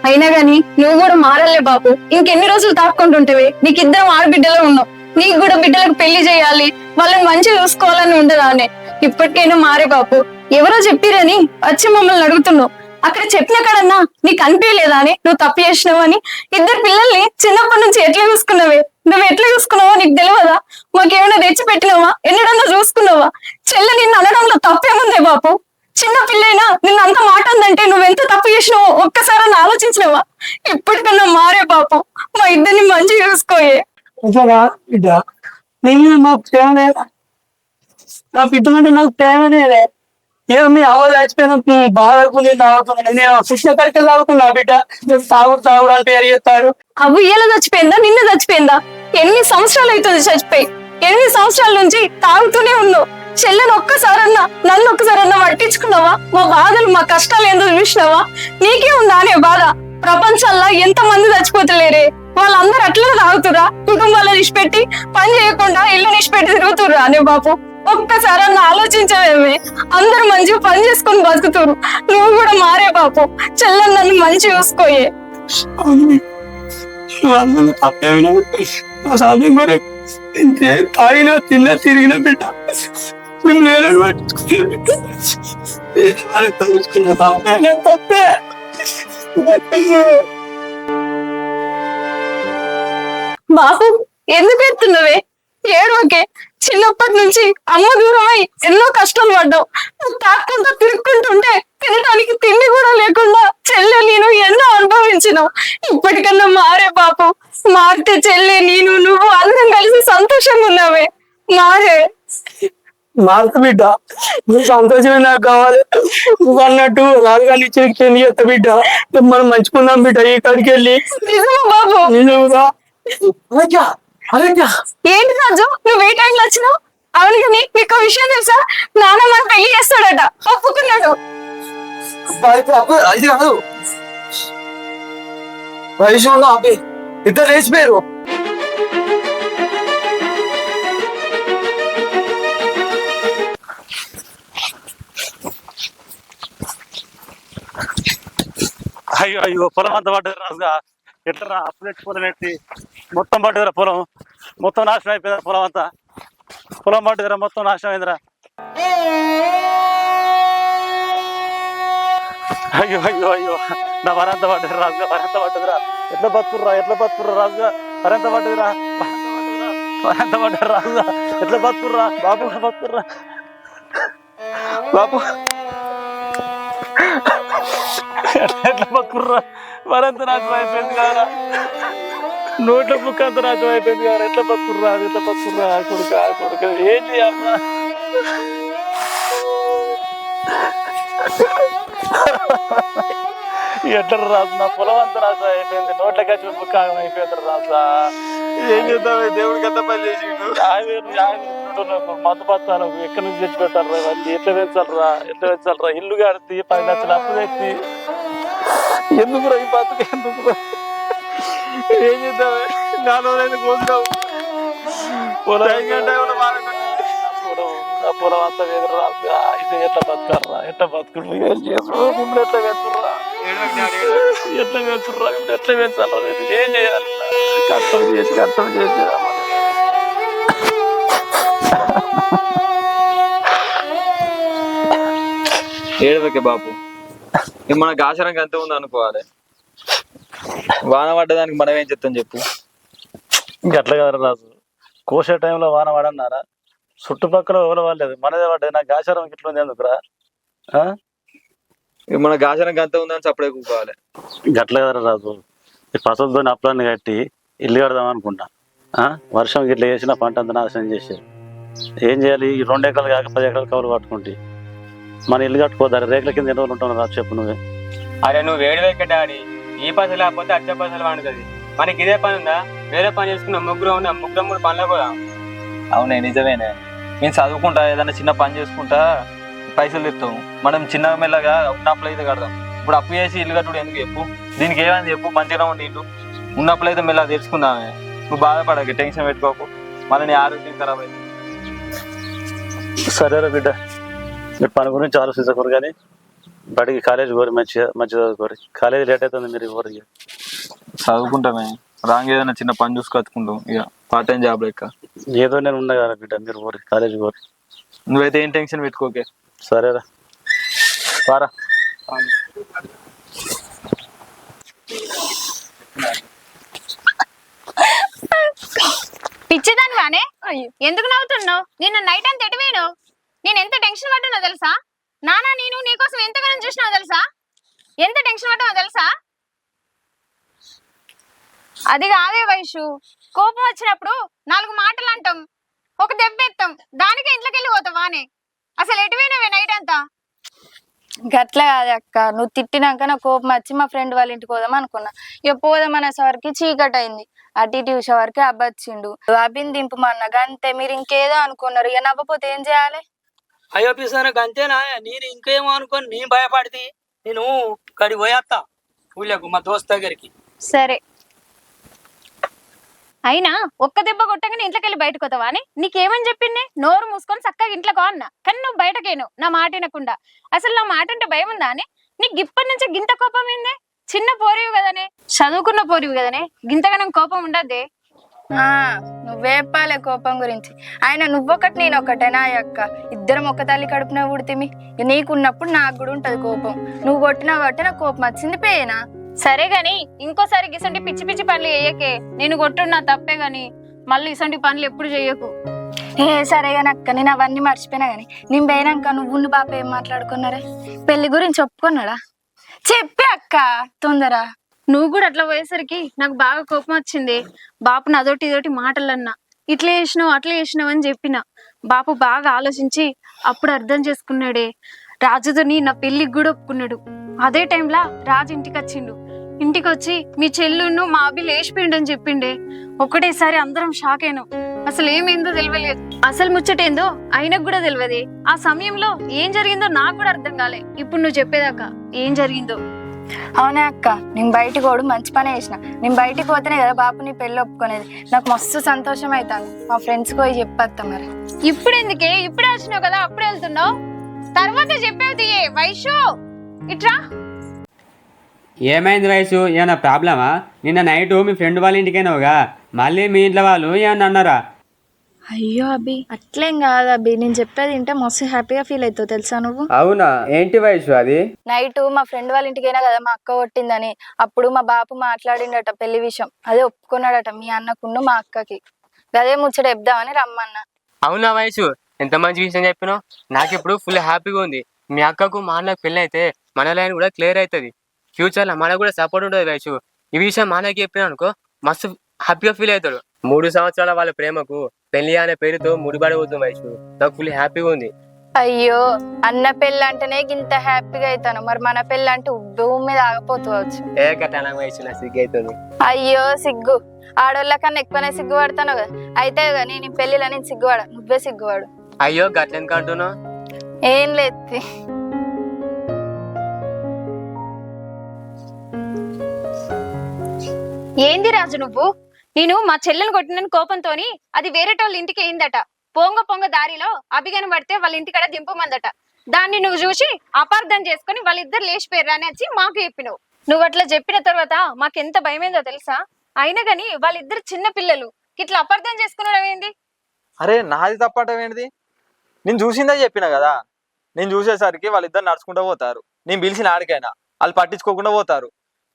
అయినా గాని నువ్వు కూడా మారలే బాపు. ఇంకెన్ని రోజులు తాక్కుంటుంటేవి? నీకు ఇద్దరం ఆడబిడ్డలో ఉన్నావు. నీకు కూడా బిడ్డలకు పెళ్లి చేయాలి, వాళ్ళని మంచిగా చూసుకోవాలని ఉండదానే. ఇప్పటికైనా మారే బాపు. ఎవరో చెప్పిరని వచ్చి మమ్మల్ని అడుగుతున్నావు. అక్కడ చెప్పిన కడన్నా నీకు అనిపించలేదా అని నువ్వు తప్పు చేసినావని? ఇద్దరు పిల్లల్ని చిన్నప్పటి నుంచి ఎట్లా చూసుకున్నావే? నువ్వు ఎట్లా చూసుకున్నావో నీకు తెలియదా? మాకేమైనా తెచ్చి పెట్టినావా? ఎన్నడన్నా చూసుకున్నావా? చెల్లె నిన్ను అనడంలో తప్పేముందే బాపు? చిన్న పిల్లైనా నిన్ను అంత మాట అందంటే నువ్వెంత తప్పు చేసినావో ఒక్కసారి ఆలోచించినావా? ఇప్పటికన్నా మారే బాపు, మా ఇద్దరిని మంచిగా చూసుకోయే. ఇట్లా బిడ్డ నేను నాకు ప్రేమ లేదా? నా బిడ్డ అంటే నాకు ప్రేమ లేదే. ఏమో మీ అవ్వ చచ్చిపోయిన బాధకు నేను తాగుతున్నాను. నేను శిక్షణ కడికి తాగుతున్నా బిడ్డ. తాగుడు అని పేరు చెప్తారు. అవ్వు ఇలా చచ్చిపోయిందా? నిన్న చచ్చిపోయిందా? ఎన్ని సంవత్సరాలు అవుతుంది చచ్చిపోయి? 8 సంవత్సరాల నుంచి తాగుతూనే ఉన్నావు. చెల్లెని ఒక్కసారన్నా నన్ను ఒక్కసారన్నా పట్టించుకున్నావా? మా బాధలు మా కష్టాలు ఎందుకు చూసినావా? నీకే ఉందా అనే బాధ? ప్రపంచంలో ఎంత మంది చచ్చిపోతలేరే, వాళ్ళందరూ అట్లనే తాగుతురా? కుటుంబాలను నిష్పెట్టి పని చేయకుండా ఇల్లు నిష్పెట్టి తిరుగుతుర్రా అనే బాపు? ఒక్కసారన్నా ఆలోచించవేమే? అందరూ మంచిగా పని చేసుకొని బతుకుతురు, నువ్వు కూడా మారే బాపు. చెల్లెని నన్ను మంచి చూసుకోయే. తాగిన తిన్న తిరిగిన బిడ్డ తప్పే. బాబు ఎందుకు ఎత్తున్నవే? ఏడవకే. చిన్నప్పటి నుంచి అమ్మ దూరమై ఎన్నో కష్టాలు పడ్డావు. తాక్కుంటూ తిరుక్కుంటుంటే తినడానికి తిండి కూడా లేకుండా చెల్లె నేను ఎన్నో అనుభవించినావు. ఇప్పటికన్నా మారే బాపు. మారితే చెల్లె నేను నువ్వు అందరం కలిసి సంతోషంగా ఉన్నావే. మారే. మారుత బిడ్డ, నువ్వు సంతోషమే నాకు కావాలి. నువ్వు అన్నట్టు రాజుగారి ఇచ్చిన చేస్తా బిడ్డ. మనం మంచుకుందాం బిడ్డ ఈ కాడికి వెళ్ళి. నిజమా బాబు? నిజముగా. ఏంటి రాజు నువ్వు ఏ టైంలో వచ్చినావు? అవును కానీ మీకు విషయం తెలుసా? నాన్న మన పెళ్లి చేస్తాడట, ఒప్పుకున్నాడు. అది కాదు, వయసులో అవి ఇద్దరు వేసిపోయారు. అయ్యో అయ్యో, పొలం అంతా పడ్డది రాజుగా. ఎట్లా అప్డేట్ పొలం ఎట్టి మొత్తం పడ్డదిరా, పొలం మొత్తం నాశనం అయిపోయిందిరా. పొలం అంతా పొలం పడ్డదిరా, మొత్తం నాశనం అయిందిరా. అయ్యో అయ్యో అయ్యో, నా వరంతా పడ్డది రాజుగా, వరంతా పడ్డదిరా. ఎట్లా బతుకుర్రా రాజుగా? వరంతా పడ్డదిరా, వరంతా పడ్డది రాజుగా. ఎట్లా బతుకుర్రా బాబు? బతుకుర్రా బాబు, ఎట్లా బతుకుర్రా? వరంతా నాశనం అయిపోయింది కదా, నోట్ల బుక్ అంతా నాశనం అయిపోయింది కదా. ఎట్లా బతుకుర్రా? కొడుక ఏం చేయాలరా? ఎట్లా రాజు, నా పొలం అంతా నాశనం అయిపోయింది, నోట్లకి వచ్చిన బుక్ అయిపోయింది రాజా. ఏం చేద్దాం? దేవుడికి ఎంత పని చేసిండు. మందు పత్తాలు ఎక్కడి నుంచి తెచ్చి పెట్టాలరా? ఇవన్నీ ఎట్లా పెంచాలరా? ఇల్లు కడితే 10 లక్షలు అప్పు తెచ్చి ఎందుకురా ఈ బతుకు? ఎందుకురా? ఏం చేద్దామే? 4 రోజులైనా కోసినావు పొలం అంతా వేదర రాదు. ఇది ఎట్లా బతకాలరా? ఎట్లా బతుకుడు? ఏం చేసుకురా? ఎట్లా పెంచుర్రా? ఎట్లా పెంచాలరా? ఏం చేయాలి? కష్టం చేసి ఏడవకే బాపు, మనకు ఆచారం ఎంత ఉంది అనుకోవాలి. వాన పడ్డదానికి మనం ఏం చెప్తాం చెప్పు? ఇంకట్లా కదా రాజు, కోసే టైంలో వాన పడన్నారా? చుట్టుపక్కల ఎవరు వాళ్ళలేదు, మనదే పడ్డది. నాకు ఆచారం ఇట్లా ఉంది ఎందుకురా? మనకు ఆచారం ఎంత ఉందని చప్పుడే కూకోవాలి. గట్ల కదా రాజు, ఈ పసలతో అప్లాన్ని కట్టి ఇల్లు కడదాం అనుకున్నా. వర్షం ఇట్లా చేసిన పంట అంతా నాశనం చేసేది. ఏం చేయాలి? ఈ 2 ఎకరాలు కాక 10 ఎకరాలు కవులు కట్టుకుంటే మన ఇల్లు కట్టుకోదారు. రేట్ల కింద ఎన్ని రోజులు ఉంటాను రాజు చెప్పు నువ్వే. అరే నువ్వు వేడి వెక్క డాడీ, ఈ పైసలు లేకపోతే అచ్చే పైసలు వండుతుంది. మనకి ఇదే పని ఉందా? వేరే పని చేసుకున్న ముగ్గురు 3 పనులు కూడా. అవునే, నిజమేనే. నేను చదువుకుంటా, ఏదైనా చిన్న పని చేసుకుంటా పైసలు తెస్తాము. మనం చిన్న మెల్లగా ఉన్నప్పుడు అయితే కడదాం. ఇప్పుడు అప్పు చేసి ఇల్లు కట్టుడు ఎందుకు చెప్పు? దీనికి ఏమైంది చెప్పు? మంచిగా ఉండి ఇల్లు ఉన్నప్పుడు అయితే మెల్లగా తెలుసుకుందామే. నువ్వు బాధపడక, టెన్షన్ పెట్టుకోకు, మళ్ళీ నీ ఆరోగ్యం ఖరాబ్ అయింది. సరేరా బిడ్డ, మీరు పని గురించి ఆలోచించకూరు కానీ బడికి కాలేజ్ కోరి మంచిగా చదువుకోరు. కాలేజీ లేట్ అవుతుంది, మీరు కోరు. చదువుకుంటామే, రాంగ్ ఏదైనా చిన్న పని చూసుకొచ్చుకుంటాం. ఇక పార్ట్ టైం జాబ్ లెక్క ఏదో నేను ఉన్నా కదా బిడ్డ, మీరు కోరి కాలేజ్ కోరి. నువ్వైతే ఏం టెన్షన్ పెట్టుకోకే. సరేరా. వారా. పిచ్చిదాని వానే ఎందుకు నవ్వుతున్నావు? నిన్న నైట్ అంత ఎటువేను? నేను ఎంత టెన్షన్ పడ్డానో తెలుసా? నానా నేను నీకోసం ఎంతగానో చూసినావు తెలుసా? ఎంత టెన్షన్ పడ్డానో తెలుసా? అది కాదే వైషు, కోపం వచ్చినప్పుడు 4 మాటలు అంటాం, ఒక దెబ్బ ఎత్తాం, దానికి ఇంట్లోకి వెళ్ళి పోతావానే? అసలు ఎటువేనవే నైట్ అంతా? గట్ల కాదు అక్క, నువ్వు తిట్టినాక నా కోపం వచ్చి మా ఫ్రెండ్ వాళ్ళ ఇంటికి పోదాం అనుకున్నా. ఇక పోదాం అనేసరికి చీకటి అయింది. అటు ఇటు చూసే వరకు అబ్బొచ్చిండు. అభిని దింపమన్నా గంతే. మీరు ఇంకేదో అనుకున్నారు, ఇక నవ్వపోతే ఏం చేయాలి? అయ్యో పిసానకు అంతేనా? నేను ఇంకేమో అనుకోని నేను భయపడితే నేను కడి పోయేస్తా ఊళ్ళకు మా దోస్త్ దగ్గరికి. సరే, అయినా ఒక్క దెబ్బ కొట్టగానే ఇంట్లోకి వెళ్ళి బయటకు వస్తావా అని నీకేమని చెప్పింది? నోరు మూసుకొని చక్కగా ఇంట్లోకి అన్నా, కానీ నువ్వు బయటకేను నా మాట వినకుండా. అసలు నా మాట అంటే భయం ఉందా అని? నీకు ఇప్పటి నుంచి గింత కోపం ఏందే? చిన్న పోరివి కదనే, చదువుకున్న పోరివి కదనే, గింతగానం కోపం ఉండద్దే. నువ్వేపాలే కోపం గురించి. ఆయన నువ్వొకటి నేను ఒకటేనా అక్క? ఇద్దరం ఒక తల్లి కడుపున ఉడితిమి. నీకున్నప్పుడు నాకు కూడా ఉంటది కోపం. నువ్వు కొట్టినా కాబట్టి నాకు కోపం వచ్చింది పేనా? సరే గాని ఇంకోసారి ఇసంటి పిచ్చి పిచ్చి పనులు చెయ్యకే. నేను కొట్టున్నా తప్పే గాని మళ్ళీ ఇసంటి పనులు ఎప్పుడు చెయ్యకు. సరే గాని అక్క, నేను అవన్నీ మర్చిపోయినా గాని నేను పోయినాక నువ్వు బాప ఏం మాట్లాడుకున్నారే? పెళ్లి గురించి ఒప్పుకున్నాడా? చెప్పే అక్క తొందర. నువ్వు కూడా అట్లా పోయేసరికి నాకు బాగా కోపం వచ్చింది. బాపుని అదోటి ఇదోటి మాటలన్నా, ఇట్లా చేసినావు అట్లా చేసినావు అని చెప్పిన. బాపు బాగా ఆలోచించి అప్పుడు అర్థం చేసుకున్నాడే. రాజుతోని నా పెళ్లికి కూడా ఒప్పుకున్నాడు. అదే టైంలా రాజు ఇంటికి వచ్చిండు. ఇంటికి వచ్చి మీ చెల్లును మా అభి లేచిపోయిండు అని చెప్పిండే. ఒకటేసారి అందరం షాక్ అయినాం. అసలు ఏమైందో తెలియలేదు. అసలు ముచ్చటేందో ఆయనకు కూడా తెలియదు. ఆ సమయంలో ఏం జరిగిందో నాకు కూడా అర్థం కాలే. ఇప్పుడు నువ్వు చెప్పేదాకా ఏం జరిగిందో. అవునా అక్క, నేను బయటికి పోడు మంచి పని చేసిన. నేను బయటికి పోతేనే కదా బాపు నీ పెళ్లి ఒప్పుకునేది. నాకు మస్తు సంతోషం అవుతాను. మా ఫ్రెండ్స్ పోయి చెప్పేస్తా. మరి ఇప్పుడు ఎందుకే? ఇప్పుడే వచ్చినావు కదా, అప్పుడే వెళ్తున్నావు. తర్వాత చెప్పేది తీయే. వైషు ఇట్రా. ఏమైంది వయసు? ఏమన్నా ప్రాబ్లమా? నిన్న నైట్ మీ ఫ్రెండ్ వాళ్ళ ఇంటికైనావుగా, మళ్ళీ మీ ఇంట్లో వాళ్ళు ఏమన్నా అన్నారా? అయ్యో అభి, అట్లేం కాదు అభి. నేను చెప్పేది వింటే మస్తు హ్యాపీగా ఫీల్ అవుతావు తెలుసా నువ్వు. అవునా? ఏంటి వయసు అది? నైట్ మా ఫ్రెండ్ వాళ్ళ ఇంటికైనా కదా మా అక్క కొట్టిందని. అప్పుడు మా బాపు మాట్లాడిండట పెళ్లి విషయం. అదే ఒప్పుకున్నాడట మీ అన్నకున్న మా అక్కకి. అదే ముచ్చట చెప్దామని రమ్మన్నా. అవునా వయసు, ఎంత మంచి విషయం చెప్పినావు. నాకు ఇప్పుడు ఫుల్ హ్యాపీగా ఉంది. మీ అక్కకు మా అన్నకు పెళ్ళి అయితే మన లైన్ కూడా క్లియర్ అవుతుంది. ఫ్యూచర్ లో మనకు కూడా సపోర్ట్ ఉంటుంది వయసు. ఈ విషయం మా అన్నకి చెప్పినా అనుకో మస్తు హ్యాపీగా ఫీల్ అవుతాడు. 3 సంవత్సరాల వాళ్ళ ప్రేమకు పెళ్లి అనే పేరుతో ముడిపడబోతుంది వయసు. నాకు ఫుల్ హ్యాపీగా ఉంది. అయ్యో, అన్న పెళ్ళి అంటేనే ఇంత హ్యాపీగా అవుతాను, మరి మన పెళ్ళి అంటే భూమి మీద ఆగిపోవచ్చు. ఏ కట్టాల వయసు నా సిగ్గు అవుతుంది. అయ్యో సిగ్గు, ఆడోళ్ళ కన్నా ఎక్కువనే సిగ్గుపడతాను కదా. అయితే కానీ నీ పెళ్లిలో నేను సిగ్గుపడ, నువ్వే సిగ్గుపడు. అయ్యో గట్లెందుకు అంటున్నావు? ఏం లేదు. ఏంది రాజు నువ్వు? నేను మా చెల్లెని కొట్టిన కోపంతోని అది వేరేటోళ్ళ ఇంటికి అయిందట. పొంగ దారిలో అభిగన పడితే వాళ్ళ ఇంటికాడ దింపమందట. దాన్ని నువ్వు చూసి అపార్థం చేసుకుని వాళ్ళిద్దరు లేచిపోయారు అని వచ్చి మాకు చెప్పినావు. నువ్వు అట్లా చెప్పిన తర్వాత మాకెంత భయమైందో తెలుసా? అయినా గాని వాళ్ళిద్దరు చిన్న పిల్లలు, ఇట్లా అపార్థం చేసుకున్నాడు ఏంది? అరే నాది తప్పటం ఏంటిది? నేను చూసిందే చెప్పిన కదా. నేను చూసేసరికి వాళ్ళిద్దరు నడుచుకుంటూ పోతారు. నేను పిలిచిన ఆడికైనా వాళ్ళు పట్టించుకోకుండా పోతారు.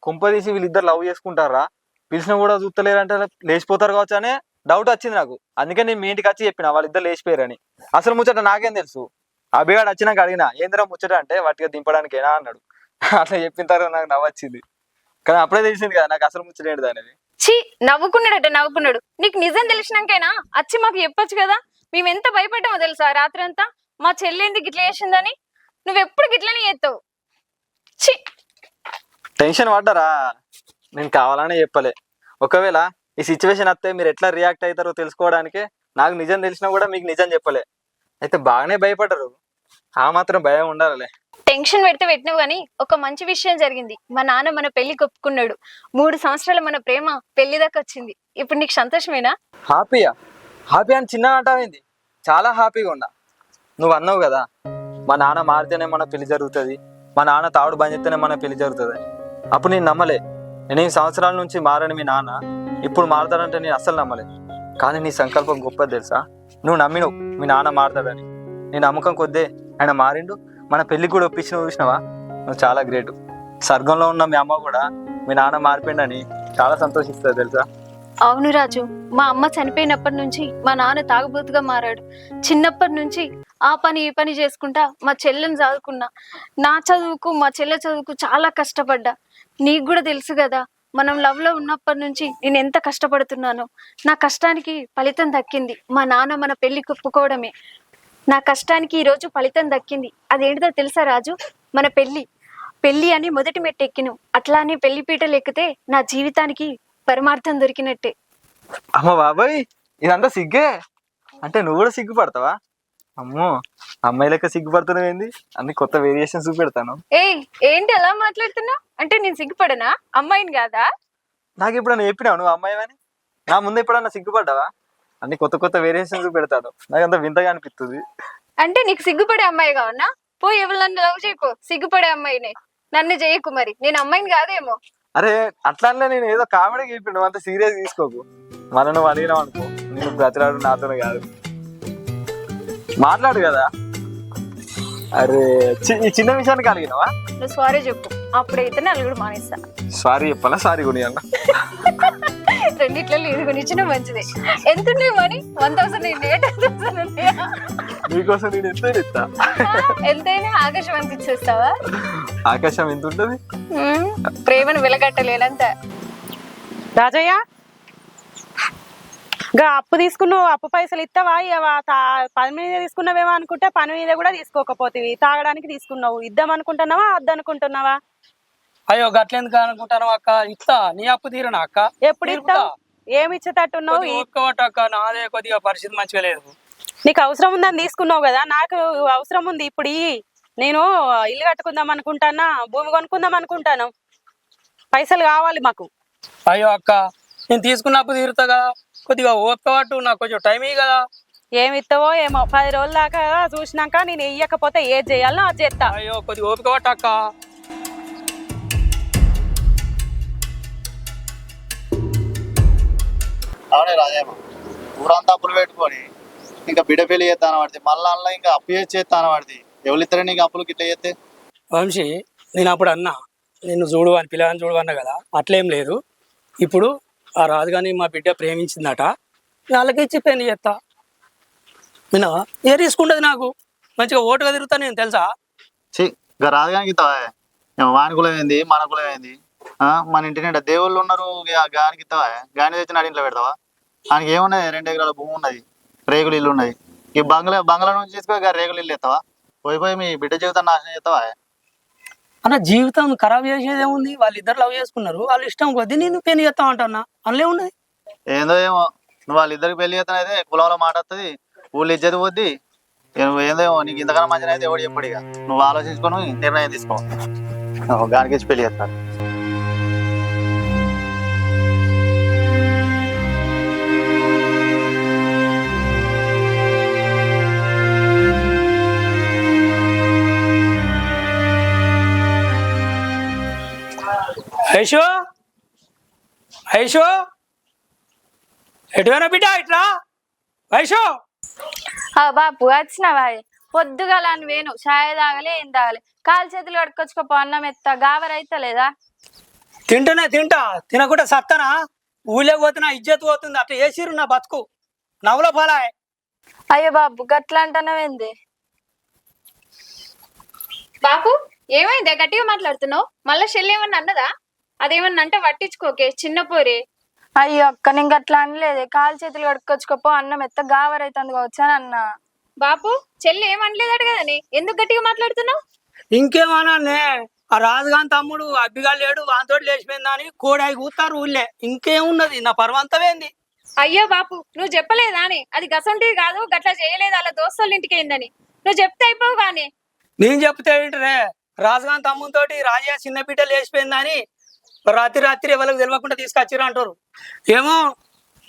కుంపదీసి వీళ్ళిద్దరు లవ్ చేసుకుంటారా? పిలిచిన కూడా చూస్తలేరంటే లేచిపోతారు కావచ్చు అనే డౌట్ వచ్చింది నాకు. అందుకే నేను మీ ఇంటికి వచ్చి చెప్పిన వాళ్ళిద్దరు లేచిపోయారని. అసలు ముచ్చట నాకేం తెలుసు? అభిగాడు వచ్చినాక అడిగినా ఏందిరా ముచ్చట అంటే వాటిగా దింపడానికేనా అన్నాడు. అట్లా చెప్పిన తర్వాత నాకు నవ్వొచ్చింది. కానీ అప్పుడే తెలిసింది కదా నాకు అసలు ముచ్చట ఏంటిది అనేది. ఛీ, నవ్వుకున్నాడు. నీకు నిజం తెలిసినాకైనా వచ్చి మాకు చెప్పొచ్చు కదా. మేము ఎంత భయపడ్డామో తెలుసా రాత్రి అంతా? మా చెల్లి గిట్ల చేసిందని. నువ్వెప్పుడు గిట్లనే చేస్తావు. ఛీ, టెన్షన్ పడ్డారా? నేను కావాలనే చెప్పలే. ఒకవేళ ఈ సిచ్యువేషన్ వస్తే మీరు ఎట్లా రియాక్ట్ అవుతారో తెలుసుకోవడానికి నాకు నిజం తెలిసినా కూడా మీకు నిజం చెప్పలే. అయితే బాగానే భయపడ్డారు. ఆ మాత్రం భయం ఉండాలలే. టెన్షన్ పెట్టినావు గానీ ఒక మంచి విషయం జరిగింది. మా నాన్న మన పెళ్లి ఒప్పుకున్నాడు. 3 సంవత్సరాల మన ప్రేమ పెళ్లి దాకా వచ్చింది. ఇప్పుడు నీకు సంతోషమేనా? హ్యాపీ అని చిన్న అంటావేంది? చాలా హ్యాపీగా ఉన్నా. నువ్వు అన్నావు కదా మా నాన్న మారితేనే మన పెళ్లి జరుగుతుంది, మా నాన్న తావుడు బంద్ చేస్తేనే మన పెళ్లి జరుగుతుంది. అప్పుడు నేను నమ్మలే. 8 సంవత్సరాల నుంచి మారని మీ నాన్న ఇప్పుడు మారతాడంటే నేను అస్సలు నమ్మలే. కానీ నీ సంకల్పం గొప్పది తెలుసా? నువ్వు నమ్మినవు మీ నాన్న మారతాడని. నీ నమ్మకం కొద్దే ఆయన మారిండు. మన పెళ్లి కూడా ఒప్పించిన చూసినావా, నువ్వు చాలా గ్రేట్. స్వర్గంలో ఉన్న మీ అమ్మ కూడా మీ నాన్న మారిపోయిందని చాలా సంతోషిస్తుంది తెలుసా. అవును రాజు, మా అమ్మ చనిపోయినప్పటి నుంచి మా నాన్న తాగుబోతుగా మారాడు. చిన్నప్పటి నుంచి ఆ పని ఈ పని చేసుకుంటా మా చెల్లెని చదువుకున్నా. నా చదువుకు మా చెల్లె చదువుకు చాలా కష్టపడ్డా. నీకు కూడా తెలుసు కదా, మనం లవ్ లో ఉన్నప్పటి నుంచి నేను ఎంత కష్టపడుతున్నానో. నా కష్టానికి ఫలితం దక్కింది. మా నాన్న మన పెళ్లి ఒప్పుకోవడమే. నా కష్టానికి ఈ రోజు ఫలితం దక్కింది. అదేంటిదో తెలుసా రాజు? మన పెళ్లి అని మొదటి మెట్టు ఎక్కిను. అట్లానే పెళ్లి పీటలు ఎక్కితే నా జీవితానికి పరమార్థం దొరికినట్టే. అమ్మ బాబాయ్, ఇదంతా సిగ్గే అంటే నువ్వు కూడా సిగ్గుపడతావా? అమ్మో, అమ్మాయి లెక్క సిగ్గుపడుతున్నావు ఏంది? అన్ని కొత్త వేరియేషన్స్ చూపెడతాను. ఏంటి అలా మాట్లాడుతున్నావు? అంటే నేను సిగ్గుపడనా? అమ్మాయిని కాదా? నాకు ఎప్పుడన్నా చెప్పినావు నువ్వు అమ్మాయి అని? నా ముందు ఎప్పుడన్నా సిగ్గుపడ్డావా? అన్ని కొత్త కొత్త వేరియేషన్స్ చూపెడతాను. నాకు అంత వింతగా అనిపిస్తుంది. అంటే నీకు సిగ్గుపడే అమ్మాయి కావన్నా? పోయి ఎవరు లవ్ చేయకు, సిగ్గుపడే అమ్మాయినే. నన్ను చేయకు, మరి నేను అమ్మాయిని కాదేమో. అరే అట్లానే నేను ఏదో కామెడీకి చెప్పి నువ్వు అంత సీరియస్ తీసుకోకు. మళ్ళీ నువ్వు అడిగినావు అనుకో, నేను బ్రతిలాడు నాతోనే కాదు, మాట్లాడు కదా. అరే ఈ చిన్న విషయానికి అడిగినావా? నువ్వు సారీ చెప్పు, అప్పుడైతే నలుగురు మానేస్తా. సారీ చెప్పాలా? సారీ కొని అన్న రెండిట్లలో ఇది కొనిచ్చిన మంచిదే. ఎంత ఉన్నాయి మనీ? 1000 నీకోసం నేను ఎంత ఇస్తా? ఎంతైనా ఆకాశం అనిపించేస్తావా? ఆకాశం ఎంత ఉంటుంది? ప్రేమను వెలగట్టలేనంత. రాజయ్య, గా అప్పు తీసుకున్నావు, అప్పు పైసలు ఇస్తావా? పని మీద తీసుకున్నావేమో అనుకుంటే పని మీద కూడా తీసుకోకపోతే తాగడానికి తీసుకున్నావు. ఇద్దాం అనుకుంటున్నావా వద్దనుకుంటున్నావా? అయ్యో గట్లెందుకు అనుకుంటాను అక్క, ఇస్తా. నీ అప్పు తీరనా అక్క? ఎప్పుడు ఇస్తావు? ఏమి ఇచ్చేటట్టున్నావు? అక్క నాదే కొద్దిగా పరిస్థితి మంచిగా లేదు. నీకు అవసరం ఉందని తీసుకున్నావు కదా, నాకు అవసరం ఉంది ఇప్పుడు. నేను ఇల్లు కట్టుకుందాం అనుకుంటానా, భూమి కొనుక్కుందాం అనుకుంటాను. పైసలు కావాలి మాకు. అయ్యో అక్క, నేను తీసుకున్న అప్పు తీరుతా కదా, కొద్దిగా ఓపిక పట్టు, నాకు కొంచెం టైం ఇయ్యి కదా. ఏమి ఇస్తావో ఏమో, 10 రోజుల దాకా చూసినాక నేను ఇయ్యకపోతే ఏది చేయాలో అది చేస్తా. అయ్యో కొద్దిగా ఓపిక పట్టు అక్క. అవునే రాజేమ, ఊరంతా అప్పులు పెట్టుకొని ఇంకా బిడ్డ పెళ్లి చేస్తాను పడితే మళ్ళా అలా ఇంకా అప్పు చేస్తాను పడితే ఎవరు ఇస్తారని నీకు అప్పులు గిట్ల చేస్తే? వంశీ, నేను అప్పుడు అన్నా నిన్ను చూడు అని, పిల్లగాని చూడు అన్నా కదా, అట్లేం లేదు. ఇప్పుడు ఆ రాజుగాని మా బిడ్డ ప్రేమించిందట, వాళ్ళకి ఇచ్చి పెళ్లి చేస్తా. నేను ఏ తీసుకుంటుంది, నాకు మంచిగా ఓటుగా తిరుగుతా నేను తెలుసా. ఇంకా రాజుగానికి ఇస్తావా? వాని కులం ఏంది మన కులం ఏంది? మన ఇంటి నిండా దేవుళ్ళు ఉన్నారు, గానికి ఇస్తావా? గాని తెచ్చి నాడి ఇంట్లో పెడతావా? ఆయనకి ఏమున్నది? 2 ఎకరాల భూమి ఉన్నది, రేగులు ఇల్లు ఉన్నది. ఈ బంగ్లా నుంచి తీసుకో రేగులు ఇల్లు ఎత్తావా? పోయి మీ బిడ్డ జీవితం నాశనం చేస్తావా? అన్న జీవితం ఖరాబ్ చేసేది ఏముంది? వాళ్ళిద్దరు లవ్ చేసుకున్నారు, వాళ్ళు ఇష్టం కొద్దీ నేను పెళ్లి చేస్తాం అంటున్నా, అందులో ఉన్నది. ఏందో ఏమో, నువ్వు వాళ్ళిద్దరికి పెళ్లి చేస్తాను అయితే కులంలో మాట వస్తుంది, ఊళ్ళు ఇచ్చేది పోద్ది. ఏందో ఏమో, నీకు ఇంతకన్నా మంచిగా అయితే ఎవడు చెప్పడు. ఇక నువ్వు ఆలోచించుకొని నిర్ణయం తీసుకో. గానికి ఇచ్చి పెళ్లి చేస్తాను. ఐషో ఐషో, ఎటువైనా బిడ్డ ఇట్లా. ఐషో బాపు వచ్చినవా? పొద్దుగల అని వేను చాయ్ తాగలే, ఏం తాగలే. కాలు చేతులు కడుక్కొచ్చుకోపో, అన్నం ఎత్తా. గావరైతే లేదా? తింటా, తినకుండా సత్తనా? ఊళ్ళో పోతున్నా ఇజ్జత్ పోతుంది, అట్లా వేసిరు నా బతుకు నవ్వుల పాలాయ్. అయ్యో బాపు, గట్లా అంటున్నావేంది? బాపు ఏమైందా గట్టిగా మాట్లాడుతున్నావు? మళ్ళా చెల్లి ఏమన్నా అన్నదా? అదేమన్నా అంటే పట్టించుకోకే, చిన్న పోరే. అయ్యో అక్క, నేను గట్లా అనలేదే. కాలు చేతులు కడుక్కొచ్చుకోపో, అన్నం ఎత్త. గావరైతుంది కావచ్చు అని అన్నా. బాపు చెల్లి ఏమనలేదట కదని ఎందుకు గట్టిగా మాట్లాడుతున్నావు? ఇంకేమన్నా, ఆ రాజుగాని తమ్ముడు అబ్బిగా లేడు, వాంతో లేచిపోయిందా అని కోడాయి కూతారు ఊళ్ళే. ఇంకేమున్నది, నా పర్వంతమేంది? అయ్యో బాపు, నువ్వు చెప్పలేదా అని? అది గసంటివి కాదు, గట్లా చేయలేదు, అలా దోస్తుల ఇంటికి ఏందని నువ్వు చెప్తే అయిపోవు. కానీ నేను చెప్తే ఏంటరే, రాజుగాని తమ్ముతోటి రాజయ్య చిన్న బిడ్డ లేచిపోయిందని రాత్రి ఎవరికి తెలియకుండా తీసుకొచ్చిర్రు అంటారు. ఏమో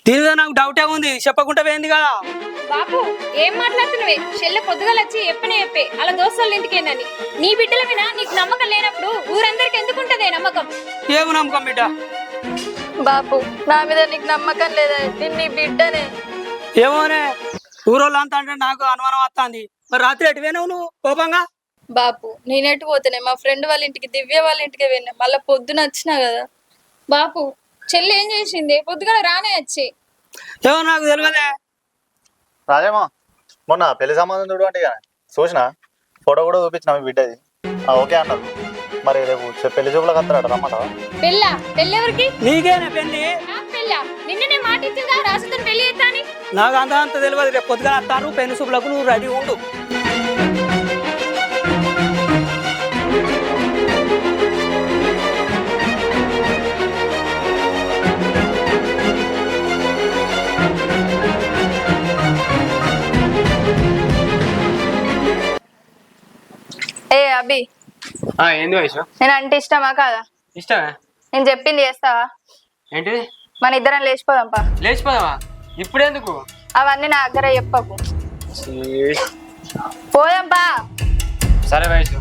దీని మీద నాకు డౌటే ఉంది, చెప్పకుండా పోయింది కదా. బాపు ఏం మాట్లాడుతున్నావే? చెల్లె పొద్దుగా వచ్చి చెప్పే అలా దోస్తుల ఇంటికి ఏందని. నీ బిడ్డల మీద నీకు నమ్మకం లేనప్పుడు ఊరందరికి ఎందుకుంటదే నమ్మకం? ఏమి నమ్మకం బిడ్డ? బాపు, నా మీద నీకు నమ్మకం లేదా? నేను నీ బిడ్డనే. ఏమోనే, ఊరోళ్ళంతా అంటే నాకు అనుమానం వస్తుంది. మరి రాత్రి ఎటువేనావు నువ్వు కోపంగా? బాపు నేనెటు పోతేనే మా ఫ్రెండ్ వాళ్ళ ఇంటికి దివ్య వాళ్ళ ఇంటికి వెళ్ళినా మళ్ళీ పొద్దున వచ్చినా కదా. బాపు చెల్లి ఏం చేసింది పొద్దుగాల రానే వచ్చి. ఏమో నాకు తెలియదే. రాజేమో మొన్న పెళ్లి సంబంధం చూడు అంటే చూసిన ఫోటో కూడా చూపించిన మీ బిడ్డది. ఓకే అన్నారు. మరి రేపు పెళ్లి చూపులకు వస్తారట రమ్మంటావా? పెళ్ళా పెళ్ళెవరికి? నీకేనా పెళ్లి? పెళ్ళా నిన్ననే మాట ఇచ్చిందా రాసుతో పెళ్లి చేస్తాని? నాకు అంత తెలియదు. రేపు పొద్దుగా వస్తాను పెళ్లి చూపులకు, నువ్వు రెడీ ఉండు. ఏ అభి ఏంది వయసు? నేను అంటే ఇష్టమా కాదా? ఇష్టమే. నేను చెప్పింది చేస్తావా? ఏంటిది? మన ఇద్దరం లేచిపోదాంపా. లేచిపోదావా? ఇప్పుడెందుకు? అవన్నీ నా దగ్గర చెప్పకు. పోదాంపా. సరే వయసు.